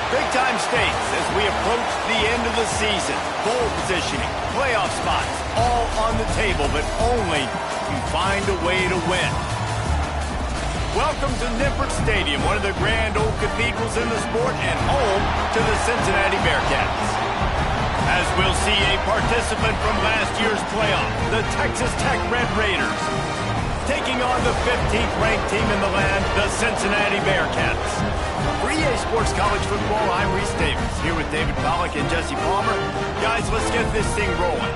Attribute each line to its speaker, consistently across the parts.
Speaker 1: Big-time stakes as we approach the end of the season. Bowl positioning, playoff spots, all on the table, but only if you find a way to win. Welcome to Nippert Stadium, one of the grand old cathedrals in the sport and home to the Cincinnati Bearcats. As we'll see a participant from last year's playoff, the Texas Tech Red Raiders, taking on the 15th ranked team in the land, the Cincinnati Bearcats. For EA Sports College Football, I'm Reese Davis, here with David Pollack and Jesse Palmer. Guys, let's get this thing rolling.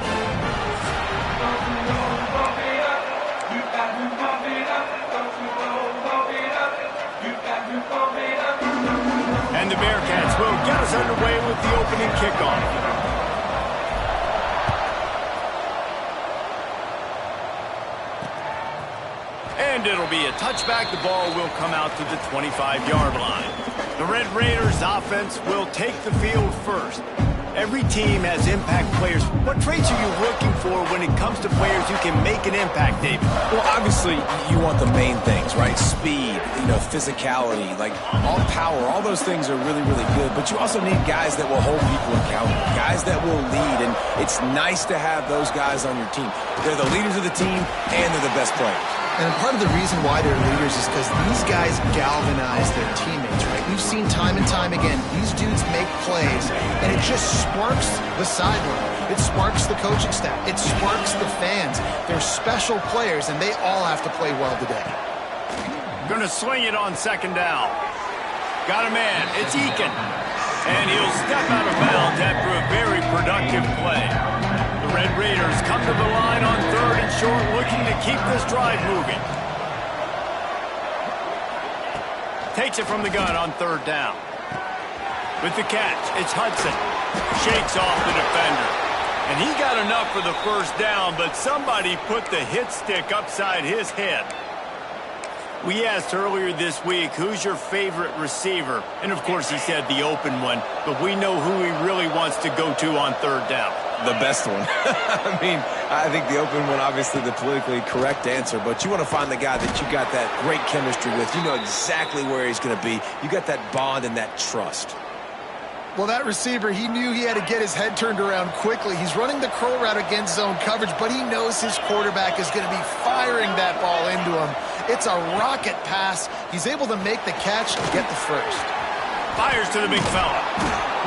Speaker 1: And the Bearcats will get us underway with the opening kickoff. And it'll be a touchback. The ball will come out to the 25-yard line. The Red Raiders offense will take the field first. Every team has impact players. What traits are you looking for when it comes to players who can make an impact, David?
Speaker 2: Well, obviously, you want the main things, right? Speed, physicality, like all power, all those things are really, really good. But you also need guys that will hold people accountable, guys that will lead. And it's nice to have those guys on your team. They're the leaders of the team, and they're the best players.
Speaker 3: And part of the reason why they're leaders is because these guys galvanize their teammates, right? We've seen time and time again, these dudes make plays, and it just sparks the sideline. It sparks the coaching staff. It sparks the fans. They're special players, and they all have to play well today.
Speaker 1: Gonna swing it on second down. Got a man. It's Eakin. And he'll step out of bounds after a very productive play. The Red Raiders come to the line on third and short, looking to keep this drive moving. Takes it from the gun on third down. With the catch, it's Hudson. Shakes off the defender. And he got enough for the first down, but somebody put the hit stick upside his head. We asked earlier this week, who's your favorite receiver? And, of course, he said the open one, but we know who he really wants to go to on third down.
Speaker 2: The best one. I think the open one, obviously the politically correct answer, but you want to find the guy that you got that great chemistry with. You know exactly where he's going to be. You got that bond and that trust.
Speaker 3: Well, that receiver, he knew he had to get his head turned around quickly. He's running the curl route against zone coverage, but he knows his quarterback is going to be firing that ball into him. It's a rocket pass. He's able to make the catch and get the first.
Speaker 1: Fires to the big fella.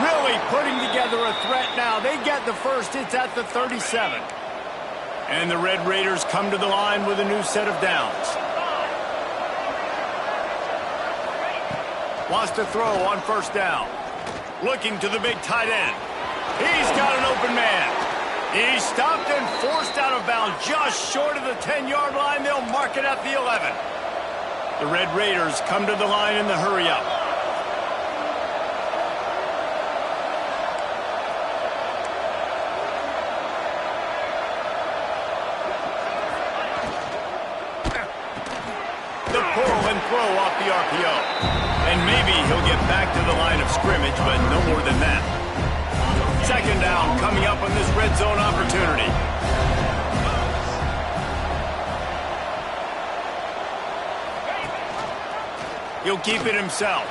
Speaker 1: Really putting together a threat now. They get the first. It's at the 37. And the Red Raiders come to the line with a new set of downs. Wants to throw on first down. Looking to the big tight end. He's got an open man. He's stopped and forced out of bounds just short of the 10-yard line. They'll mark it at the 11. The Red Raiders come to the line in the hurry-up. The pull and throw off the RPO. And maybe he'll get back to the line of scrimmage, but no more than that. Second down coming up on this red zone opportunity. He'll keep it himself.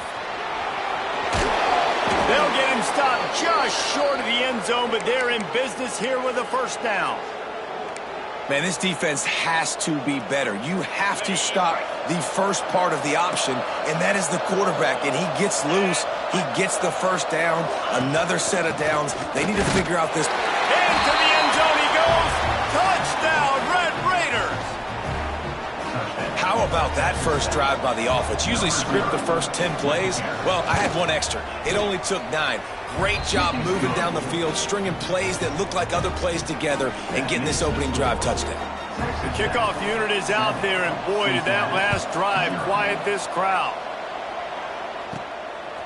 Speaker 1: They'll get him stopped just short of the end zone, but they're in business here with a first down.
Speaker 2: Man, this defense has to be better. You have to stop the first part of the option, and that is the quarterback. And he gets loose. He gets the first down. Another set of downs. They need to figure out this.
Speaker 1: Into the end zone he goes. Touchdown, Red Raiders.
Speaker 2: How about that first drive by the offense? Usually script the first 10 plays. Well, I had one extra. It only took 9. Great job moving down the field, stringing plays that look like other plays together, and getting this opening drive touchdown.
Speaker 1: The kickoff unit is out there, and boy, did that last drive quiet this crowd.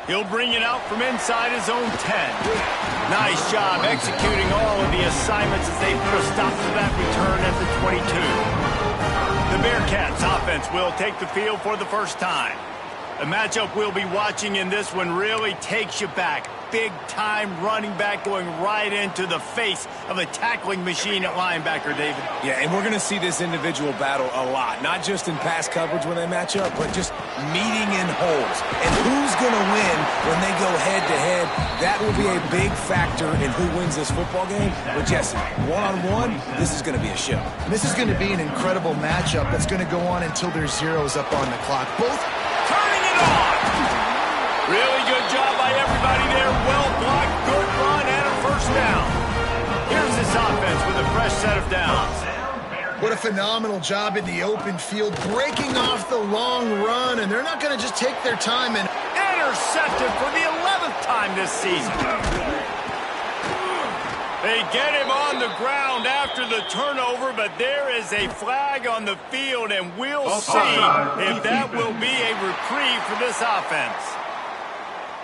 Speaker 1: He'll bring it out from inside his own 10. Nice job executing all of the assignments as they put a stop to that return at the 22. The Bearcats offense will take the field for the first time. The matchup we'll be watching in this one really takes you back. Big-time running back going right into the face of a tackling machine at linebacker, David.
Speaker 2: Yeah, and we're going to see this individual battle a lot, not just in pass coverage when they match up, but just meeting in holes. And who's going to win when they go head-to-head, that will be a big factor in who wins this football game. But, Jesse, one-on-one, this is going to be a show.
Speaker 3: This is going to be an incredible matchup that's going to go on until there's zeros up on the clock. Both
Speaker 1: turning it on. Really good job by everybody there. Well blocked, good run, and a first down. Here's this offense with a fresh set of downs.
Speaker 3: What a phenomenal job in the open field, breaking off the long run, and they're not going to just take their time and
Speaker 1: intercepted for the 11th time this season. They get him on the ground after the turnover, but there is a flag on the field, and we'll see if that will be a reprieve for this offense.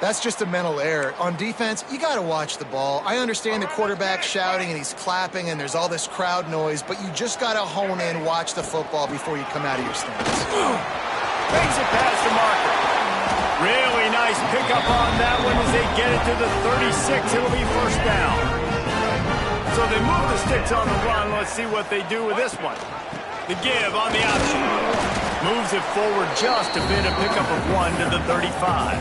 Speaker 3: That's just a mental error. On defense, you got to watch the ball. I understand the quarterback shouting and he's clapping and there's all this crowd noise, but you just got to hone in, watch the football before you come out of your stance.
Speaker 1: Makes it past the marker. Really nice pickup on that one as they get it to the 36. It'll be first down. So they move the sticks on the run. Let's see what they do with this one. The give on the option. Moves it forward just a bit, a pickup of 1 to the 35.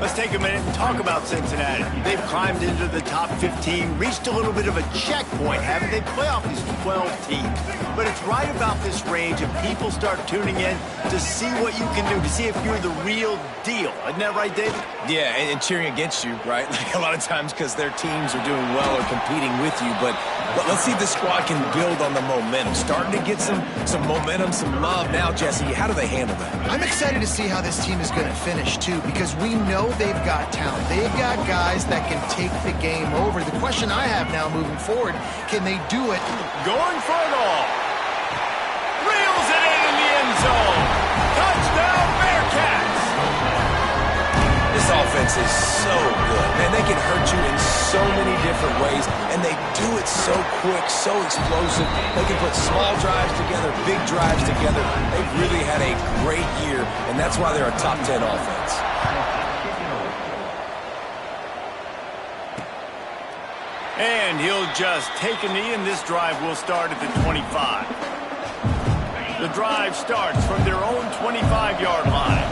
Speaker 1: Let's take a minute and talk about Cincinnati. They've climbed into the top 15, reached a little bit of a checkpoint, haven't they? Playoff is 12 teams. But it's right about this range and people start tuning in to see what you can do, to see if you're the real deal. Isn't that right, David?
Speaker 2: Yeah, and cheering against you, right? Like a lot of times because their teams are doing well or competing with you. But let's see if this squad can build on the momentum. Starting to get some momentum, some love. Now, Jesse, how do they handle that?
Speaker 3: I'm excited to see how this team is going to finish, too, because we know they've got talent. They've got guys that can take the game over. The question I have now moving forward, can they do it?
Speaker 1: Going for it all. Reels it in the end zone. Touchdown, Bearcats.
Speaker 2: This offense is so good. Man, they can hurt you in so many different ways, and they do it so quick, so explosive. They can put small drives together, big drives together. They've really had a great year, and that's why they're a top 10 offense.
Speaker 1: And he'll just take a knee, and this drive will start at the 25. The drive starts from their own 25-yard line.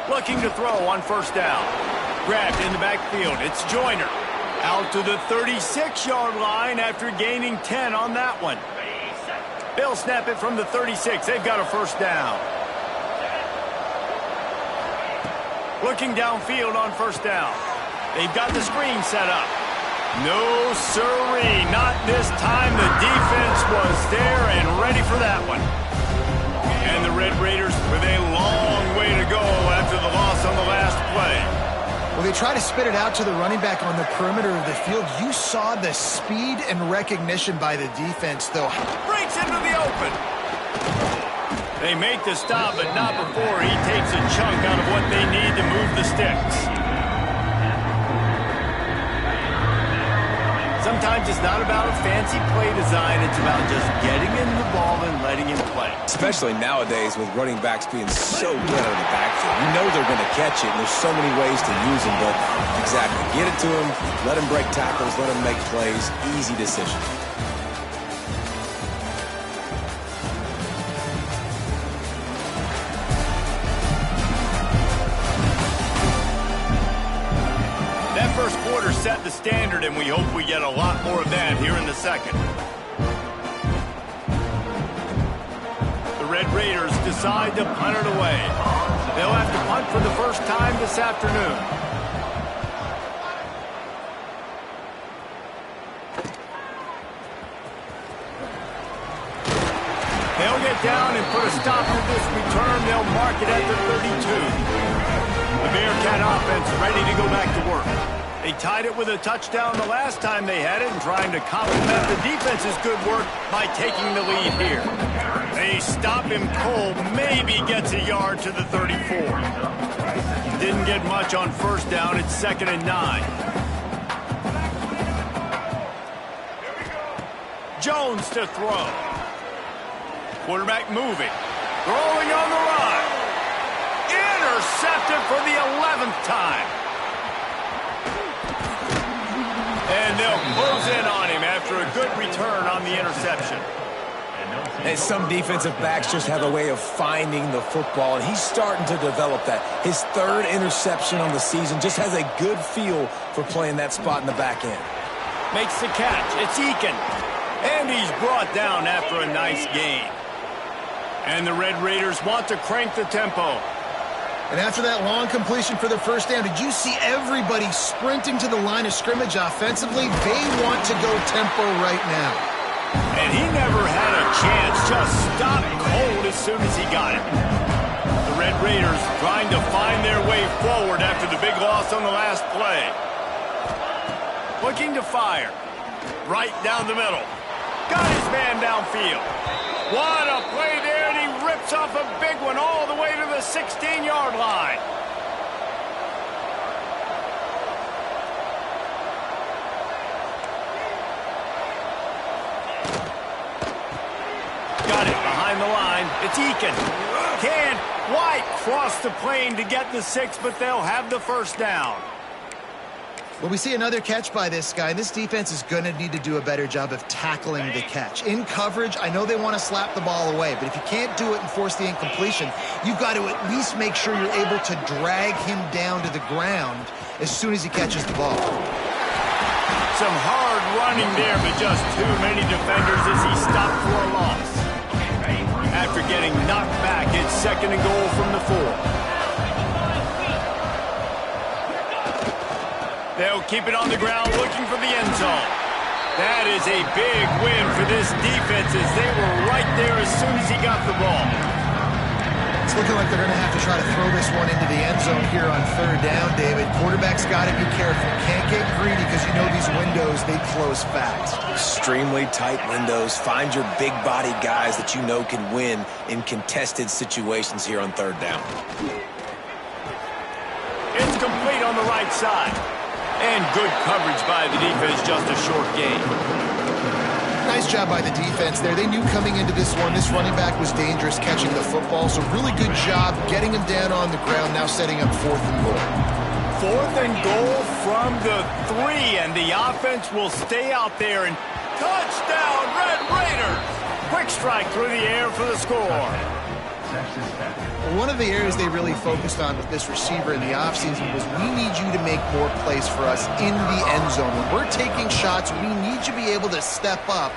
Speaker 1: Looking to throw on first down. Grabbed in the backfield. It's Joyner. Out to the 36-yard line after gaining 10 on that one. They'll snap it from the 36. They've got a first down. Looking downfield on first down. They've got the screen set up. No siree, not this time. The defense was there and ready for that one. And the Red Raiders with a long way to go after the loss on the last play.
Speaker 3: Well, they try to spit it out to the running back on the perimeter of the field. You saw the speed and recognition by the defense, though.
Speaker 1: Breaks into the open. They make the stop, but not before he takes a chunk out of what they need to move the sticks. Sometimes it's not about a fancy play design. It's about just getting him the ball and letting him play.
Speaker 2: Especially nowadays with running backs being so good out of the backfield. You know they're going to catch it, and there's so many ways to use them. But exactly, get it to them, let them break tackles, let them make plays. Easy decision.
Speaker 1: First quarter set the standard, and we hope we get a lot more of that here in the second. The Red Raiders decide to punt it away. They'll have to punt for the first time this afternoon. They'll get down and put a stop to this return. They'll mark it at the 32. The Bearcat offense ready to go back to work. They tied it with a touchdown the last time they had it and trying to complement the defense's good work by taking the lead here. They stop him cold, maybe gets a yard to the 34. Didn't get much on first down. It's 2nd and 9. Jones to throw. Quarterback moving. Throwing on the run. Intercepted for the 11th time. And they'll close in on him after a good return on the interception.
Speaker 2: And some defensive backs just have a way of finding the football, and he's starting to develop that. His third interception on the season, just has a good feel for playing that spot in the back end.
Speaker 1: Makes the catch. It's Eakin. And he's brought down after a nice gain. And the Red Raiders want to crank the tempo.
Speaker 3: And after that long completion for the first down, did you see everybody sprinting to the line of scrimmage offensively? They want to go tempo right now.
Speaker 1: And he never had a chance, just stopped cold as soon as he got it. The Red Raiders trying to find their way forward after the big loss on the last play. Looking to fire. Right down the middle. Got his man downfield. What a play there, and he rips off a big one all the way to the 16-yard line. Got it behind the line. It's Eakin. Can't quite cross the plane to get the 6, but they'll have the first down.
Speaker 3: Well, we see another catch by this guy. This defense is going to need to do a better job of tackling the catch. In coverage, I know they want to slap the ball away, but if you can't do it and force the incompletion, you've got to at least make sure you're able to drag him down to the ground as soon as he catches the ball.
Speaker 1: Some hard running there, but just too many defenders as he stopped for a loss. After getting knocked back, it's 2nd and goal from the 4. They'll keep it on the ground looking for the end zone. That is a big win for this defense as they were right there as soon as he got the ball.
Speaker 3: It's looking like they're going to have to try to throw this one into the end zone here on 3rd down, David. Quarterback's got to be careful. Can't get greedy because you know these windows, they close fast.
Speaker 2: Extremely tight windows. Find your big body guys that you know can win in contested situations here on 3rd down.
Speaker 1: It's complete on the right side. And good coverage by the defense, just a short gain.
Speaker 3: Nice job by the defense there. They knew coming into this one, this running back was dangerous catching the football, so really good job getting him down on the ground, now setting up 4th and goal.
Speaker 1: 4th and goal from the 3, and the offense will stay out there. And touchdown, Red Raiders! Quick strike through the air for the score.
Speaker 3: One of the areas they really focused on with this receiver in the offseason was we need you to make more plays for us in the end zone. When we're taking shots, we need you to be able to step up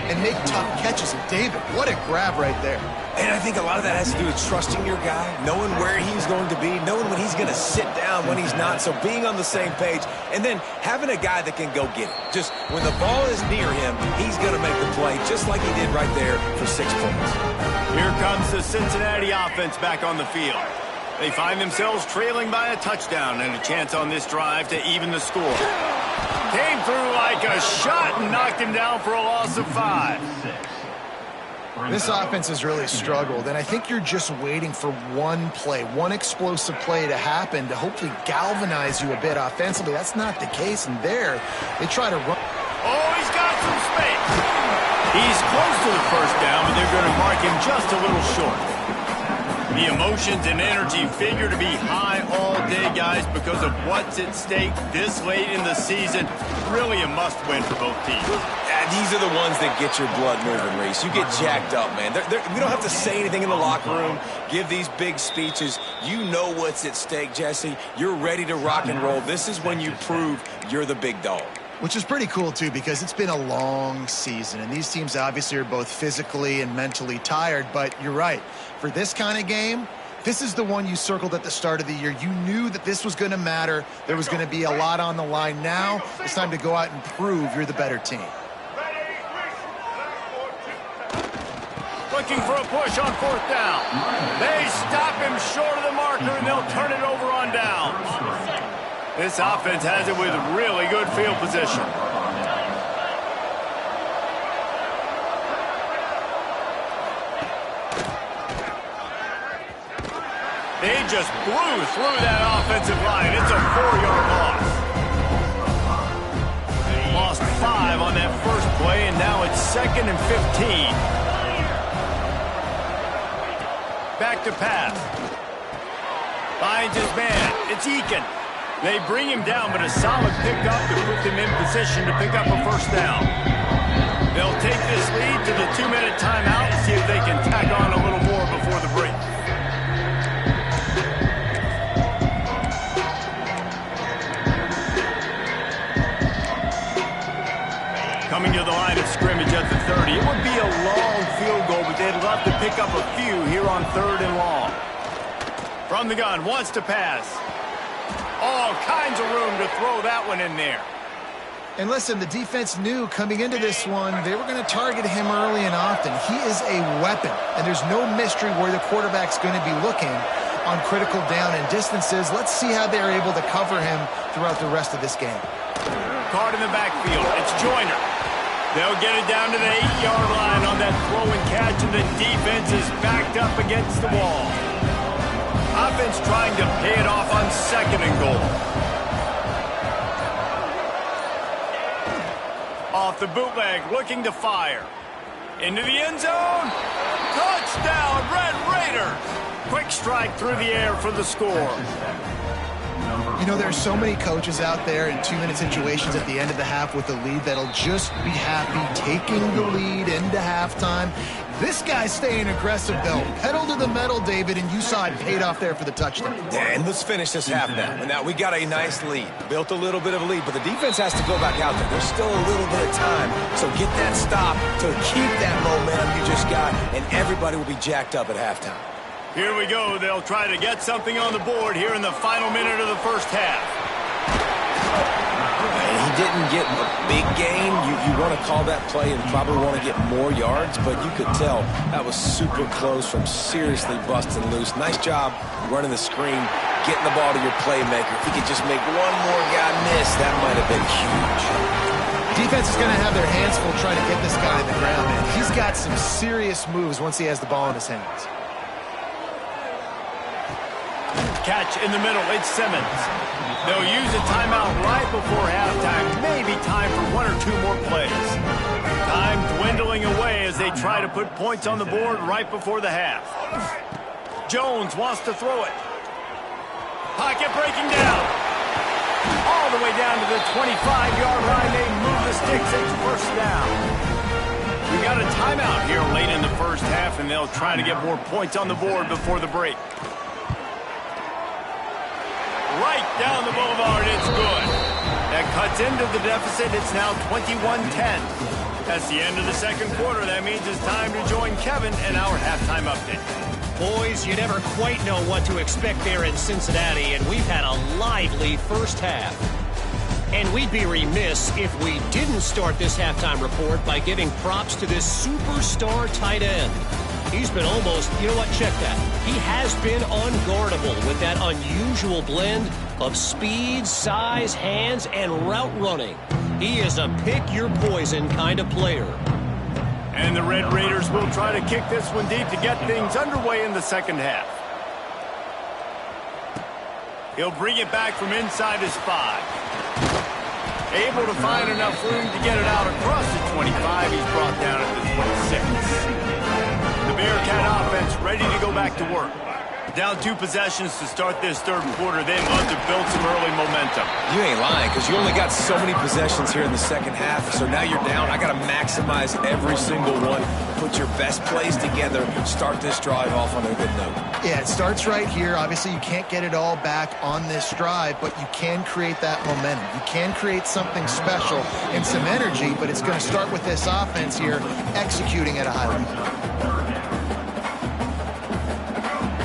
Speaker 3: and make tough catches. And David, what a grab right there.
Speaker 2: And I think a lot of that has to do with trusting your guy, knowing where he's going to be, knowing when he's going to sit down, when he's not, so being on the same page, and then having a guy that can go get it. Just when the ball is near him, he's going to make the play, just like he did right there for 6 points.
Speaker 1: Here comes the Cincinnati offense back on the field. They find themselves trailing by a touchdown and a chance on this drive to even the score. Came through like a shot and knocked him down for a loss of 5.
Speaker 3: This offense has really struggled, and I think you're just waiting for one play, one explosive play to happen to hopefully galvanize you a bit offensively. That's not the case, and there they try to run.
Speaker 1: Oh, he's got some space. He's close to the first down, but they're going to mark him just a little short. The emotions and energy figure to be high all day, guys, because of what's at stake this late in the season. Really a must-win for both teams.
Speaker 2: These are the ones that get your blood moving, Reese. You get jacked up, man. We don't have to say anything in the locker room, give these big speeches. You know what's at stake, Jesse. You're ready to rock and roll. This is when you prove you're the big dog.
Speaker 3: Which is pretty cool, too, because it's been a long season, and these teams obviously are both physically and mentally tired, but you're right. For this kind of game, this is the one you circled at the start of the year. You knew that this was going to matter. There was going to be a lot on the line. Now it's time to go out and prove you're the better team.
Speaker 1: Looking for a push on 4th down. They stop him short of the marker, and they'll turn it over on downs. This offense has it with really good field position. They just blew through that offensive line. It's a 4-yard loss. Lost 5 on that first play, and now it's 2nd and 15. Back to pass. Finds his man. It's Eakin. They bring him down, but a solid pickup to put them in position to pick up a first down. They'll take this lead to the 2-minute timeout and see if they can tack on a little more before the break. Coming to the line of scrimmage at the 30. It would be a long field goal, but they'd love to pick up a few here on 3rd and long. From the gun, wants to pass. All kinds of room to throw that one in there.
Speaker 3: And listen, the defense knew coming into this one, they were going to target him early and often. He is a weapon, and there's no mystery where the quarterback's going to be looking on critical down and distances. Let's see how they're able to cover him throughout the rest of this game.
Speaker 1: Card in the backfield. It's Joyner. They'll get it down to the 8-yard line on that throw and catch, and the defense is backed up against the wall. Offense trying to pay it off on 2nd and goal. Off the bootleg, looking to fire. Into the end zone. Touchdown, Red Raiders. Quick strike through the air for the score.
Speaker 3: You know, there are so many coaches out there in 2-minute situations at the end of the half with a lead that'll just be happy taking the lead into halftime. This guy's staying aggressive, though. Pedal to the metal, David, and you saw it paid off there for the touchdown.
Speaker 2: Yeah, and let's finish this half now. Now, we got a nice lead. Built a little bit of a lead, but the defense has to go back out there. There's still a little bit of time. So get that stop to keep that momentum you just got, and everybody will be jacked up at halftime.
Speaker 1: Here we go. They'll try to get something on the board here in the final minute of the first half.
Speaker 2: And he didn't get a big gain. You want to call that play and probably want to get more yards, but you could tell that was super close from seriously busting loose. Nice job running the screen, getting the ball to your playmaker. If he could just make one more guy miss, that might have been huge.
Speaker 3: Defense is going to have their hands full trying to get this guy in the ground, man. He's got some serious moves once he has the ball in his hands.
Speaker 1: Catch in the middle, it's Simmons. They'll use a timeout right before halftime. Maybe time for 1 or 2 more plays. Time dwindling away as they try to put points on the board right before the half. Jones wants to throw it. Pocket breaking down. All the way down to the 25-yard line. They move the sticks. It's first down. We got a timeout here late in the first half, and they'll try to get more points on the board before the break. Right down the boulevard, it's good. That cuts into the deficit. It's now 21-10. That's the end of the second quarter. That means it's time to join Kevin and our halftime update.
Speaker 4: Boys, you never quite know what to expect there in Cincinnati, and we've had a lively first half. And we'd be remiss if we didn't start this halftime report by giving props to this superstar tight end. He's been almost, you know what, check that. He has been unguardable with that unusual blend of speed, size, hands, and route running. He is a pick-your-poison kind of player.
Speaker 1: And the Red Raiders will try to kick this one deep to get things underway in the second half. He'll bring it back from inside his 5. Able to find enough room to get it out across the 25. He's brought down at the 26. The Bearcat offense ready to go back to work. Down 2 possessions to start this third quarter. They'd love to build some early momentum.
Speaker 2: You ain't lying, because you only got so many possessions here in the second half. So now you're down. I got to maximize every single one. Put your best plays together. Start this drive off on a good note.
Speaker 3: Yeah, it starts right here. Obviously, you can't get it all back on this drive, but you can create that momentum. You can create something special and some energy, but it's going to start with this offense here executing at a high level.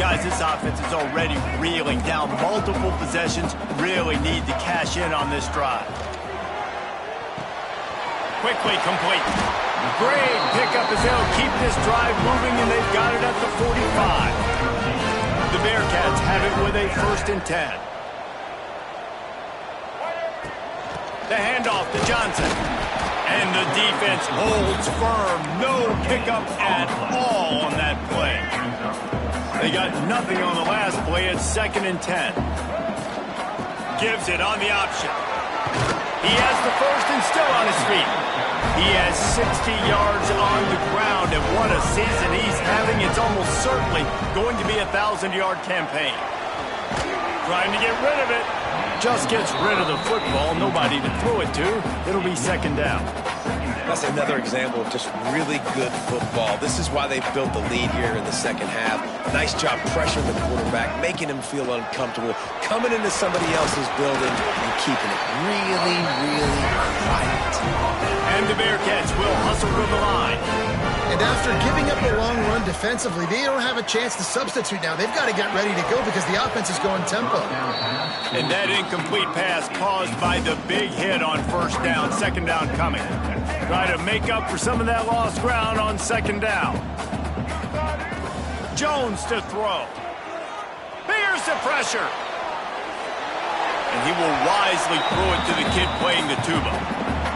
Speaker 1: Guys, this offense is already reeling down multiple possessions. Really need to cash in on this drive. Quickly complete. Great pickup as they'll keep this drive moving, and they've got it at the 45. The Bearcats have it with a 1st and 10. The handoff to Johnson. And the defense holds firm. No pickup at all on that play. They got nothing on the last play. It's 2nd and 10. Gives it on the option. He has the 1st and still on his feet. He has 60 yards on the ground, and what a season he's having. It's almost certainly going to be a 1,000-yard campaign. Trying to get rid of it. Just gets rid of the football. Nobody to throw it to. It'll be second down.
Speaker 2: That's another example of just really good football. This is why they built the lead here in the second half. Nice job pressuring the quarterback, making him feel uncomfortable, coming into somebody else's building and keeping it really, really quiet.
Speaker 1: And the Bearcats will hustle from the line.
Speaker 3: And after giving up a long run defensively, they don't have a chance to substitute now. They've got to get ready to go because the offense is going tempo.
Speaker 1: And that incomplete pass caused by the big hit on first down. Second down coming. Try to make up for some of that lost ground on second down. Jones to throw. Here's the pressure. And he will wisely throw it to the kid playing the tuba.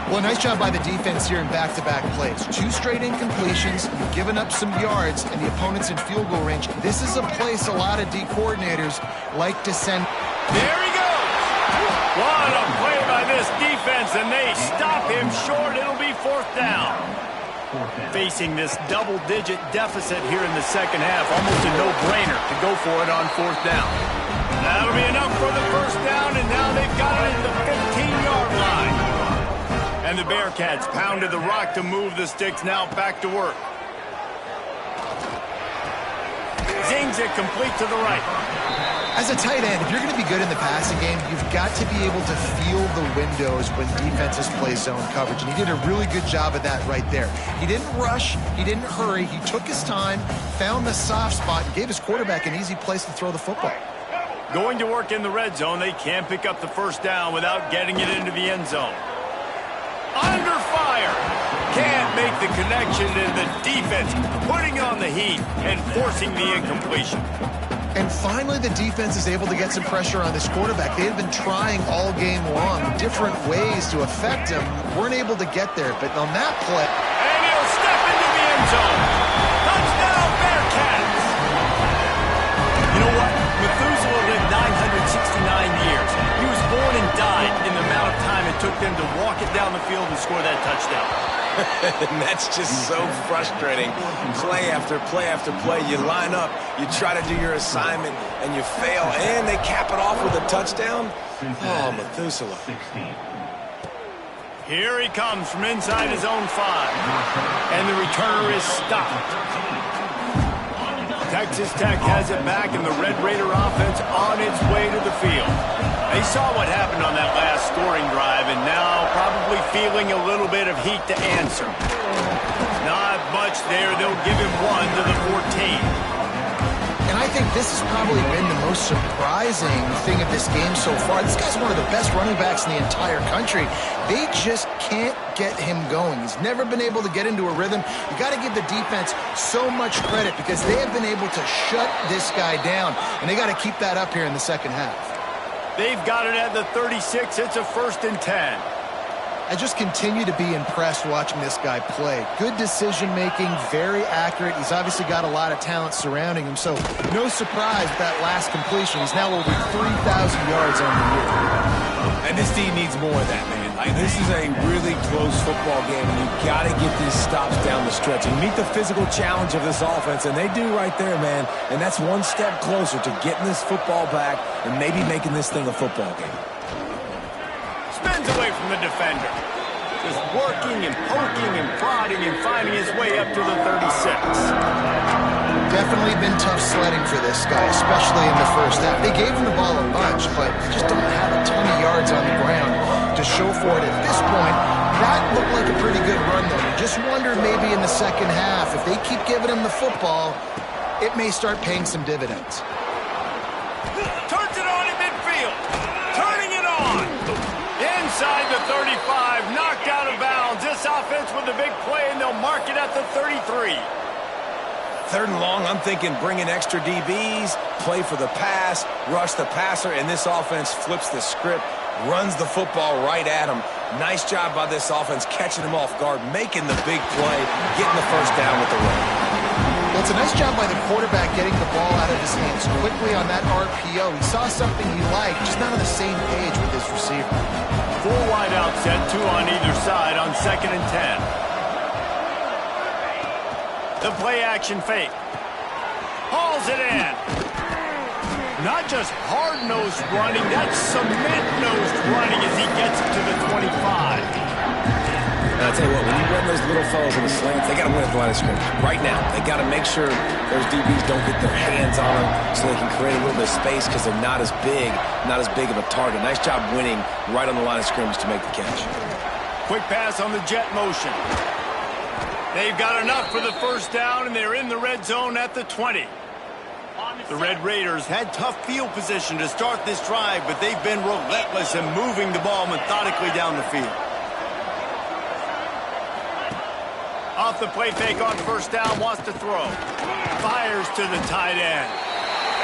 Speaker 3: Well, nice job by the defense here in back-to-back plays. 2 straight incompletions, you've given up some yards, and the opponent's in field goal range. This is a place a lot of D coordinators like to send.
Speaker 1: There he goes! What a play by this defense, and they stop him short. It'll be fourth down. Facing this double-digit deficit here in the second half, almost a no-brainer to go for it on fourth down. That'll be enough for the first down, and now they've got it at the 15-yard line. And the Bearcats pounded the rock to move the sticks, now back to work. Zings it complete to the right.
Speaker 3: As a tight end, if you're going to be good in the passing game, you've got to be able to feel the windows when defenses play zone coverage. And he did a really good job of that right there. He didn't rush. He didn't hurry. He took his time, found the soft spot, and gave his quarterback an easy place to throw the football.
Speaker 1: Going to work in the red zone. They can't pick up the first down without getting it into the end zone. Under fire. Can't make the connection, and the defense putting on the heat and forcing the incompletion.
Speaker 3: And finally, the defense is able to get some pressure on this quarterback. They had been trying all game long different ways to affect him. Weren't able to get there, but on that play.
Speaker 1: And he'll step into the end zone. Touchdown, Bearcats. You know what? Methuselah lived 969 years. He was born and died in the amount of time it took them to walk it down the field and score that touchdown.
Speaker 2: And that's just so frustrating. Play after play after play. You line up, you try to do your assignment, and you fail, and they cap it off with a touchdown. Oh, Methuselah.
Speaker 1: Here he comes from inside his own 5. And the returner is stopped. Texas Tech has it back, and the Red Raider offense on its way to the field. They saw what happened on that last scoring drive, and now probably feeling a little bit of heat to answer. Not much there. They'll give him 1 to the 14.
Speaker 3: And I think this has probably been the most surprising thing of this game so far. This guy's one of the best running backs in the entire country. They just can't get him going. He's never been able to get into a rhythm. You got to give the defense so much credit because they have been able to shut this guy down, and they got to keep that up here in the second half.
Speaker 1: They've got it at the 36. It's a 1st and 10.
Speaker 3: I just continue to be impressed watching this guy play. Good decision-making, very accurate. He's obviously got a lot of talent surrounding him, so no surprise with that last completion. He's now over 3,000 yards on the year.
Speaker 2: And this team needs more of that, man. Like, this is a really close football game, and you've got to get these stops down the stretch and meet the physical challenge of this offense, and they do right there, man. And that's one step closer to getting this football back and maybe making this thing a football game.
Speaker 1: Spins away from the defender. Just working and poking and prodding and finding his way up to the 36.
Speaker 3: Definitely been tough sledding for this guy, especially in the first half. They gave him the ball a bunch, but they just don't have a ton of yards on the ground to show for it at this point. That looked like a pretty good run, though. You just wonder maybe in the second half, if they keep giving him the football, it may start paying some dividends.
Speaker 1: Turns it on in midfield. Turning it on. Inside the 35, knocked out of bounds. This offense with a big play, and they'll mark it at the 33.
Speaker 2: 3rd and long, I'm thinking bring in extra DBs, play for the pass, rush the passer, and this offense flips the script, runs the football right at him. Nice job by this offense catching him off guard, making the big play, getting the first down with the run.
Speaker 3: Well, It's a nice job by the quarterback getting the ball out of his hands quickly on that RPO. He saw something he liked, just not on the same page with his receiver.
Speaker 1: 4 wide out set, 2 on either side on 2nd and 10. The play action fake. Hauls it in. Not just hard-nosed running, that's cement-nosed running as he gets it to the 25.
Speaker 2: I'll tell you what, when you run those little fellows in the slants, they got to win at the line of scrimmage. Right now, they got to make sure those DBs don't get their hands on them so they can create a little bit of space because they're not as big of a target. Nice job winning right on the line of scrimmage to make the catch.
Speaker 1: Quick pass on the jet motion. They've got enough for the first down, and they're in the red zone at the 20. The Red Raiders had tough field position to start this drive, but they've been relentless in moving the ball methodically down the field. Off the play fake on first down, wants to throw. Fires to the tight end.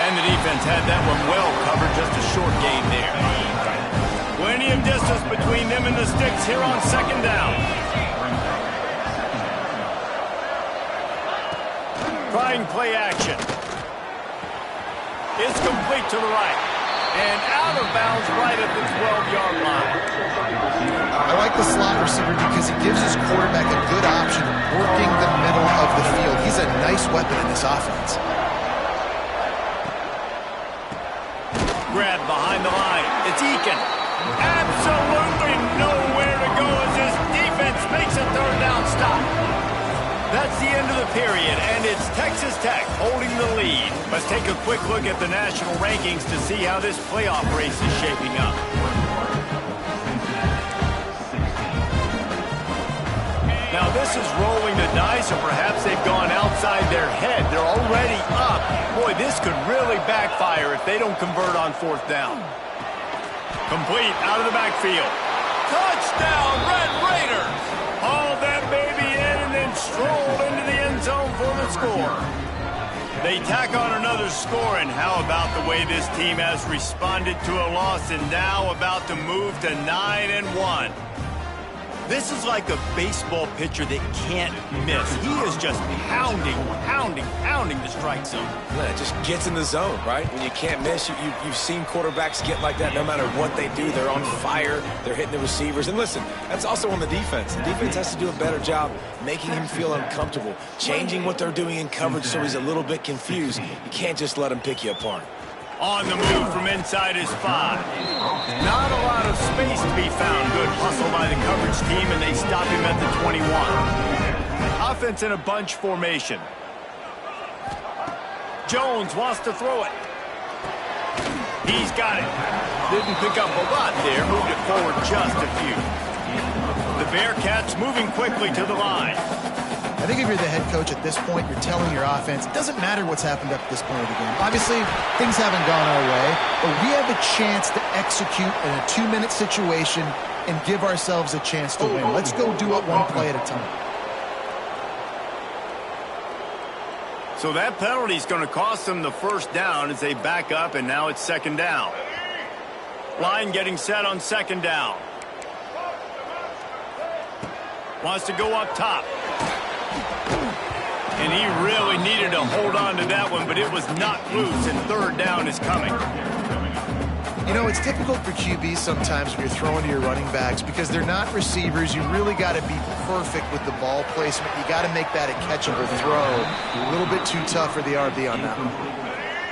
Speaker 1: And the defense had that one well covered, just a short gain there. Plenty of distance between them and the sticks here on 2nd down. Trying play action. It's complete to the right. And out of bounds right at the 12-yard line.
Speaker 3: I like the slot receiver because he gives his quarterback a good option of working the middle of the field. He's a nice weapon in this offense.
Speaker 1: Grab behind the line. It's Eakin. Absolutely nowhere to go as his defense makes a 3rd down stop. That's the end of the period, and it's Texas Tech holding the lead. Let's take a quick look at the national rankings to see how this playoff race is shaping up. Now, this is rolling the dice, or perhaps they've gone outside their head. They're already up. Boy, this could really backfire if they don't convert on 4th down. Complete out of the backfield. Touchdown, Red Raiders! Hauled that baby in and then strolled into the end zone for the score. They tack on another score, and how about the way this team has responded to a loss and now about to move to 9-1. This is like a baseball pitcher that can't miss. He is just pounding the strike zone.
Speaker 2: Man, it just gets in the zone, right? When you can't miss, you've seen quarterbacks get like that no matter what they do. They're on fire. They're hitting the receivers. And listen, that's also on the defense. The defense has to do a better job making him feel uncomfortable, changing what they're doing in coverage so he's a little bit confused. You can't just let him pick you apart.
Speaker 1: On the move from inside his 5. Not a lot of space to be found. Good hustle by the coverage team, and they stop him at the 21. Offense in a bunch formation. Jones wants to throw it. He's got it. Didn't pick up a lot there. Moved it forward just a few. The Bearcats moving quickly to the line.
Speaker 3: I think if you're the head coach at this point, you're telling your offense, it doesn't matter what's happened up to this point of the game. Obviously, things haven't gone our way, but we have a chance to execute in a 2-minute situation and give ourselves a chance to win. Let's go do it one play at a time.
Speaker 1: So that penalty is going to cost them the 1st down as they back up, and now it's 2nd down. Line getting set on 2nd down. Wants to go up top. And he really needed to hold on to that one, but it was knocked loose, and 3rd down is coming.
Speaker 3: You know, it's difficult for QBs sometimes when you're throwing to your running backs because they're not receivers. You really got to be perfect with the ball placement. You got to make that a catchable throw. A little bit too tough for the RB on that one.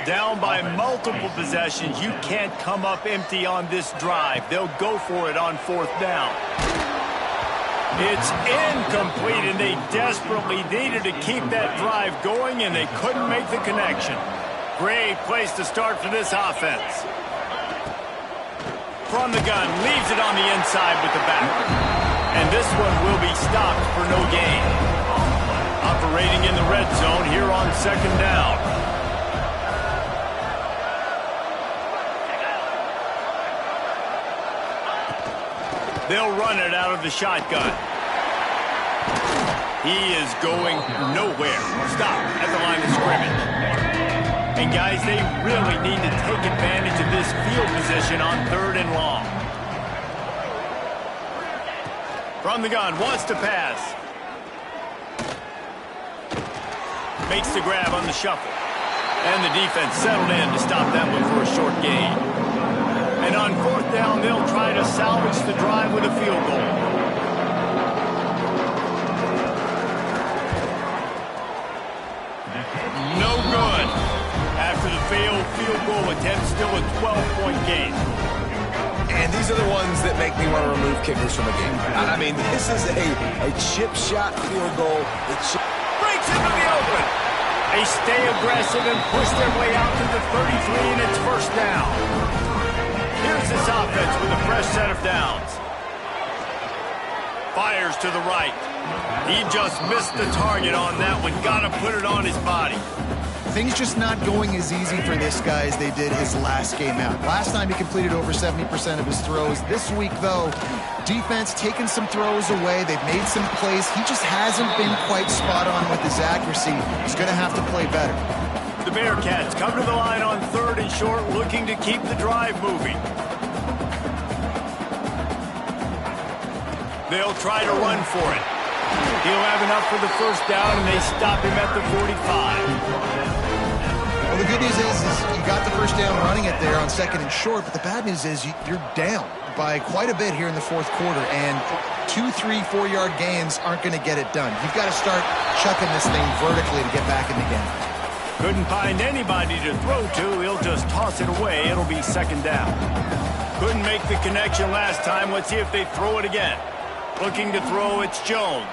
Speaker 1: Down by multiple possessions. You can't come up empty on this drive. They'll go for it on 4th down. It's incomplete, and they desperately needed to keep that drive going, and they couldn't make the connection. Great place to start for this offense. From the gun, leaves it on the inside with the back. And this one will be stopped for no gain. Operating in the red zone here on 2nd down. They'll run it out of the shotgun. He is going nowhere. Stop at the line of scrimmage. And guys, they really need to take advantage of this field position on 3rd and long. From the gun, wants to pass. Makes the grab on the shuffle. And the defense settled in to stop that one for a short gain. And on fourth down, they'll try to salvage the drive with a field goal. No good. After the failed field goal attempt, still a 12-point game.
Speaker 2: And these are the ones that make me want to remove kickers from a game. I mean, this is a chip shot field goal.
Speaker 1: Breaks into the open. They stay aggressive and push their way out to the 33, and it's first down. Here's this offense with a fresh set of downs. Fires to the right. He just missed the target on that one. Got to put it on his body.
Speaker 3: Things just not going as easy for this guy as they did his last game out. Last time he completed over 70% of his throws. This week, though, defense taking some throws away. They've made some plays. He just hasn't been quite spot on with his accuracy. He's going to have to play better.
Speaker 1: The Bearcats come to the line on 3rd and short, looking to keep the drive moving. They'll try to run for it. He'll have enough for the first down, and they stop him at the 45.
Speaker 3: Well, the good news is you got the first down running it there on 2nd and short, but the bad news is you're down by quite a bit here in the 4th quarter, and 2, 3, 4-yard gains aren't going to get it done. You've got to start chucking this thing vertically to get back in the game.
Speaker 1: Couldn't find anybody to throw to. He'll just toss it away. It'll be 2nd down. Couldn't make the connection last time. Let's see if they throw it again. Looking to throw, it's Jones.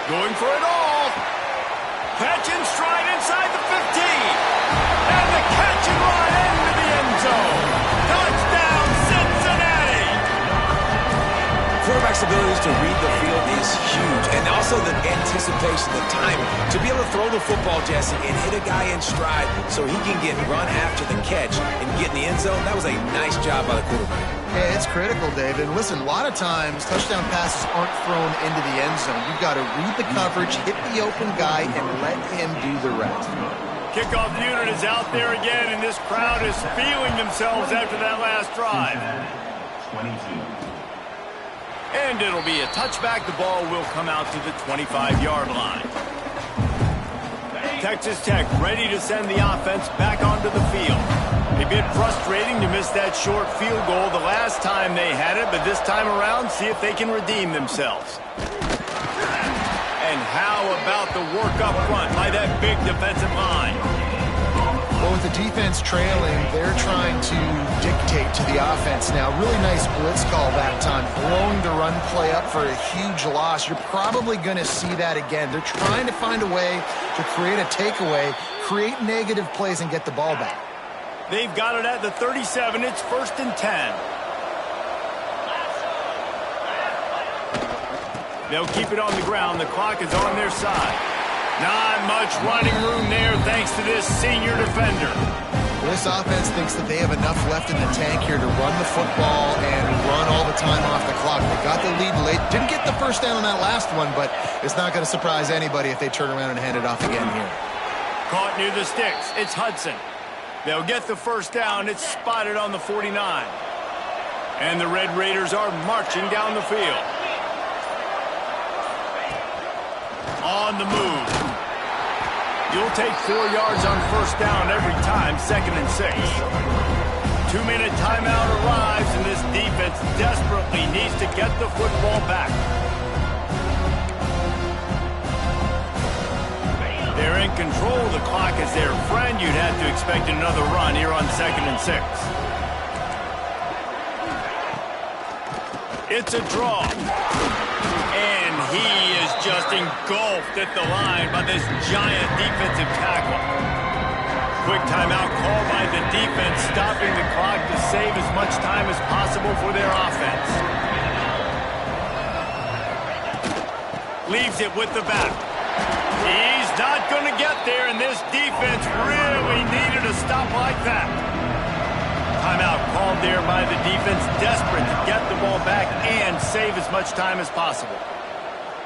Speaker 1: Going for it all. Catch and stride inside the 15. And the catch and run into the end zone. Touchdown, Cincinnati!
Speaker 2: Quarterback's abilities to read the field is huge. And also the anticipation, the timing. To be able to throw the football, Jesse, and hit a guy in stride so he can get run after the catch and get in the end zone, that was a nice job by the quarterback.
Speaker 3: Yeah, it's critical, David. Listen, a lot of times touchdown passes aren't thrown into the end zone. You've got to read the coverage, hit the open guy, and let him do the rest.
Speaker 1: Kickoff unit is out there again, and this crowd is feeling themselves after that last drive.
Speaker 5: 22.
Speaker 1: And it'll be a touchback. The ball will come out to the 25-yard line. Texas Tech ready to send the offense back onto the field. A bit frustrating to miss that short field goal the last time they had it, but this time around, see if they can redeem themselves. And how about the work up front by that big defensive line?
Speaker 3: Well, with the defense trailing, they're trying to dictate to the offense now. Really nice blitz call that time, blowing the run play up for a huge loss. You're probably going to see that again. They're trying to find a way to create a takeaway, create negative plays, and get the ball back.
Speaker 1: They've got it at the 37. It's 1st and 10. They'll keep it on the ground. The clock is on their side. Not much running room there thanks to this senior defender.
Speaker 3: Well, this offense thinks that they have enough left in the tank here to run the football and run all the time off the clock. They got the lead late. Didn't get the first down on that last one, but it's not going to surprise anybody if they turn around and hand it off again here.
Speaker 1: Caught near the sticks. It's Hudson. They'll get the first down. It's spotted on the 49. And the Red Raiders are marching down the field. On the move. You'll take 4 yards on first down every time, 2nd and 6. 2-minute timeout arrives, and this defense desperately needs to get the football back. They're in control. The clock is their friend. You'd have to expect another run here on 2nd and 6. It's a draw. And he is just engulfed at the line by this giant defensive tackle. Quick timeout called by the defense, stopping the clock to save as much time as possible for their offense. Leaves it with the back. He's not going to get there, and this defense really needed a stop like that. Timeout called there by the defense, desperate to get the ball back and save as much time as possible.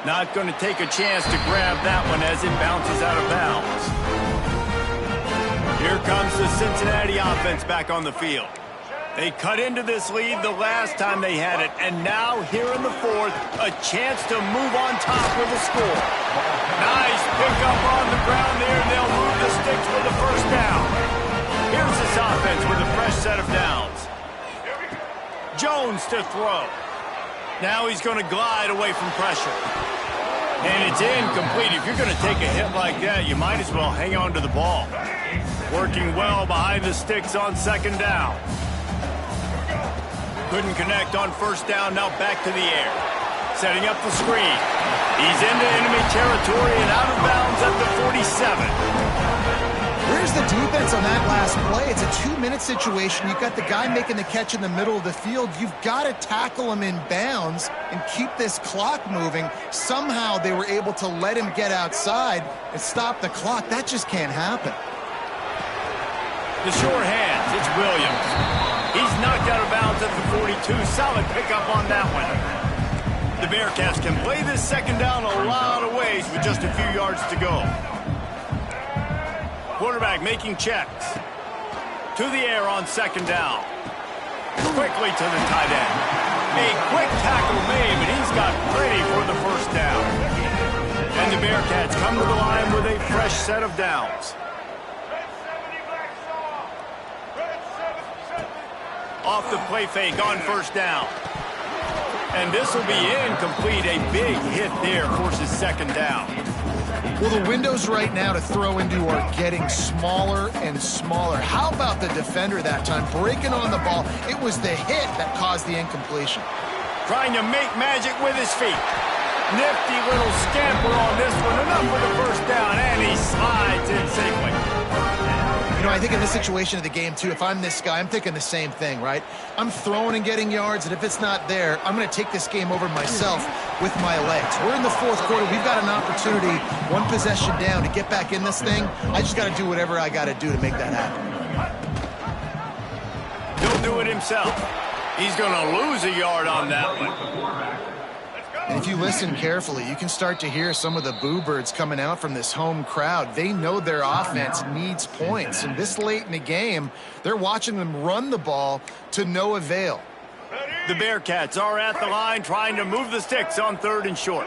Speaker 1: Not going to take a chance to grab that one as it bounces out of bounds. Here comes the Cincinnati offense back on the field. They cut into this lead the last time they had it, and now here in the 4th, a chance to move on top with a score. Nice pickup on the ground there, and stones to throw. Now he's going to glide away from pressure. And it's incomplete. If you're going to take a hit like that, you might as well hang on to the ball. Working well behind the sticks on second down. Couldn't connect on first down, now back to the air. Setting up the screen. He's into enemy territory and out of bounds at the 47.
Speaker 3: Where's the defense on that last play? It's a 2-minute situation. You've got the guy making the catch in the middle of the field. You've got to tackle him in bounds and keep this clock moving. Somehow they were able to let him get outside and stop the clock. That just can't happen.
Speaker 1: The sure hands, it's Williams. He's knocked out of bounds at the 42. Solid pickup on that one. The Bearcats can play this second down a lot of ways with just a few yards to go. Quarterback making checks. To the air on second down. Quickly to the tight end. A quick tackle made, but he's got plenty for the first down. And the Bearcats come to the line with a fresh set of downs. Off the play fake on first down. And this will be incomplete. A big hit there forces second down.
Speaker 3: Well, the windows right now to throw into are getting smaller and smaller. How about the defender that time breaking on the ball? It was the hit that caused the incompletion.
Speaker 1: Trying to make magic with his feet. Nifty little scamper on this one. Enough for the first down, and he slides in safely.
Speaker 3: You know, I think in this situation of the game, too, if I'm this guy, I'm thinking the same thing, right? I'm throwing and getting yards, and if it's not there, I'm going to take this game over myself with my legs. We're in the fourth quarter. We've got an opportunity, one possession down, to get back in this thing. I just got to do whatever I got to do to make that happen.
Speaker 1: He'll do it himself. He's going to lose a yard on that one.
Speaker 3: And if you listen carefully, you can start to hear some of the boo birds coming out from this home crowd. They know their offense needs points. And this late in the game, they're watching them run the ball to no avail.
Speaker 1: The Bearcats are at the line trying to move the sticks on third and short.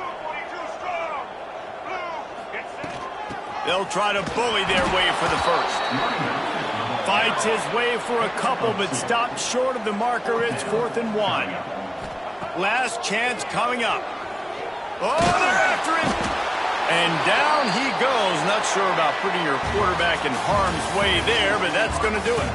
Speaker 1: They'll try to bully their way for the first. Fights his way for a couple, but stops short of the marker. It's 4th and 1. Last chance coming up. Oh, they're after him. And down he goes. Not sure about putting your quarterback in harm's way there, but that's going to do it.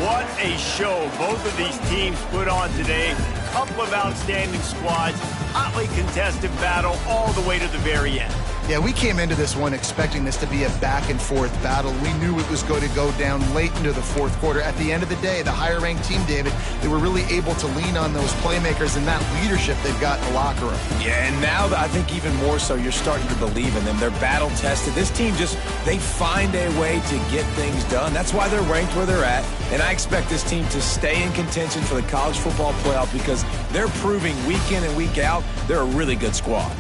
Speaker 1: What a show both of these teams put on today. Couple of outstanding squads. Hotly contested battle all the way to the very end.
Speaker 3: Yeah, we came into this one expecting this to be a back-and-forth battle. We knew it was going to go down late into the fourth quarter. At the end of the day, the higher-ranked team, David, they were really able to lean on those playmakers and that leadership they've got in the locker room.
Speaker 2: Yeah, and now I think even more so, you're starting to believe in them. They're battle-tested. This team they find a way to get things done. That's why they're ranked where they're at. And I expect this team to stay in contention for the college football playoff because they're proving week in and week out they're a really good squad.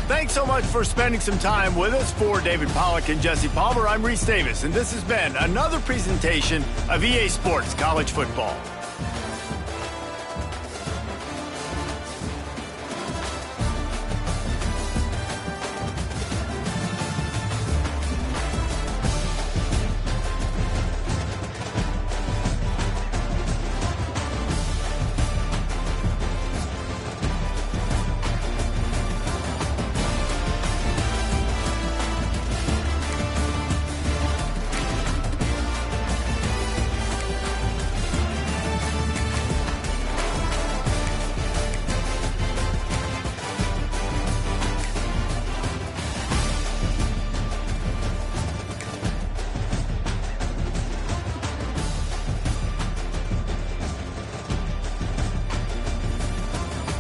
Speaker 1: Thanks so much for spending some time with us. For David Pollack and Jesse Palmer, I'm Reese Davis, and this has been another presentation of EA Sports College Football.